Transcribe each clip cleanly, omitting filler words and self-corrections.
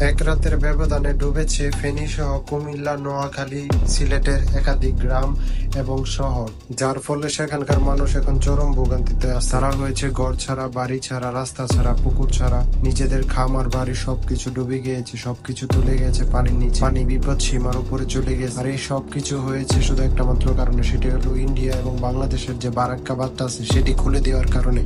এক রাতের ব্যবধানে ডুবেছে ফেনী সহ কুমিল্লা, নোয়াখালী, সিলেটের একাধিক গ্রাম এবং শহর, যার ফলে সেখানকার মানুষ এখন চরম ভোগান্তিতে আছে। তারা হয়েছে ঘর ছাড়া, বাড়ি ছাড়া, রাস্তা ছাড়া, পুকুর ছাড়া, নিজেদের খামার বাড়ি সবকিছু ডুবে গিয়েছে, সবকিছু তুলে গেছে পানির নিচে, পানি বিপদ সীমার উপরে চলে গেছে। আর এই সবকিছু হয়েছে শুধু একটা মাত্র কারণে, সেটি হলো ইন্ডিয়া এবং বাংলাদেশের যে বারাক্কা বাঁধটা আছে সেটি খুলে দেওয়ার কারণে।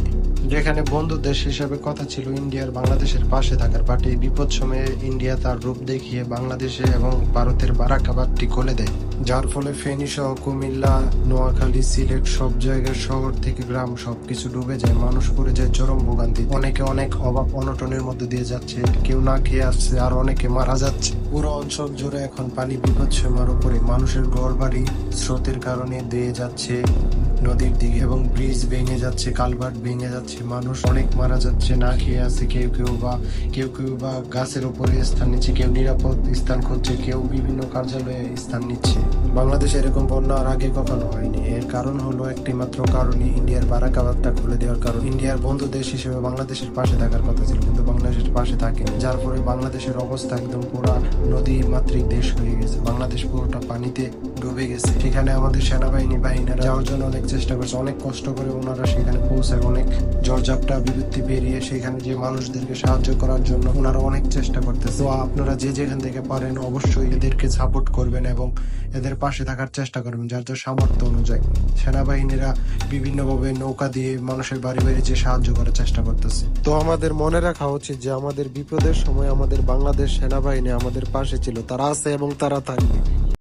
যেখানে বন্ধু দেশ হিসেবে কথা ছিল ইন্ডিয়ার বাংলাদেশের পাশে থাকার, বাট এই বিপদ সময়ে ইন্ডিয়া তার রূপ দেখিয়ে বাংলাদেশে এবং ভারতের বারাক্কা বাঁধটি খুলে দেয়, যার ফলে ফেনী সহ কুমিল্লা, নোয়াখালী, সিলেট সব জায়গার শহর থেকে গ্রাম সবকিছু ডুবে যায়। মানুষ পড়ে যায় চরম ভোগান্তি, অনেকে অনেক অভাব অনটনের মধ্যে দিয়ে যাচ্ছে, কেউ না খেয়ে আসছে, আর অনেকে মারা যাচ্ছে। পুরো অঞ্চল জুড়ে এখন পানি বিপদ সীমার উপরে, মানুষের ঘর বাড়ি স্রোতের কারণে দিয়ে যাচ্ছে নদীর দিকে এবং ব্রিজ ভেঙে যাচ্ছে, কালভার্ট ভেঙে যাচ্ছে, মানুষ অনেক মারা যাচ্ছে, না খেয়ে আছে, কেউ কেউ বা গাছের উপরে স্থান নিচ্ছে, কেউ নিরাপদ স্থান খুঁজছে, কেউ বিভিন্ন কার্যালয়ে স্থান নিচ্ছে। বাংলাদেশে এরকম বন্যা আর আগে কখনো হয়নি। এর কারণ হলো একটি মাত্র কারণই ইন্ডিয়ার বারাক্কা বাঁধটা খুলে দেওয়ার কারণ। ইন্ডিয়ার বন্ধু দেশ হিসেবে বাংলাদেশের পাশে থাকার কথা ছিল, কিন্তু বাংলাদেশের পাশে থাকেনি, যার ফলে বাংলাদেশের অবস্থা একদম পুরা নদী মাতৃক দেশ হয়ে গেছে। বাংলাদেশ পুরোটা পানিতে ডুবে গেছে। সেখানে আমাদের বাহিনীরা যাওয়ার জন্য অনেক চেষ্টা করছে, অনেক কষ্ট করে ওনারা সেখানে পৌঁছায়, অনেক ঝড়ঝাপটা বিপত্তি পেরিয়ে সেখানে যে মানুষদেরকে সাহায্য করার জন্য ওনারা অনেক চেষ্টা করতেছে। তো আপনারা যে যেখান থেকে পারেন অবশ্যই এদেরকে সাপোর্ট করবেন এবং এদের পাশে থাকার চেষ্টা করবেন যার যার সামর্থ্য অনুযায়ী। সেনাবাহিনীরা বিভিন্নভাবে নৌকা দিয়ে মানুষের বাড়ি বাড়ি যে সাহায্য করার চেষ্টা করতেছে। তো আমাদের মনে রাখা উচিত যে আমাদের বিপদের সময় আমাদের বাংলাদেশ সেনাবাহিনী আমাদের পাশে ছিল, তারা আছে এবং তারা থাকবে।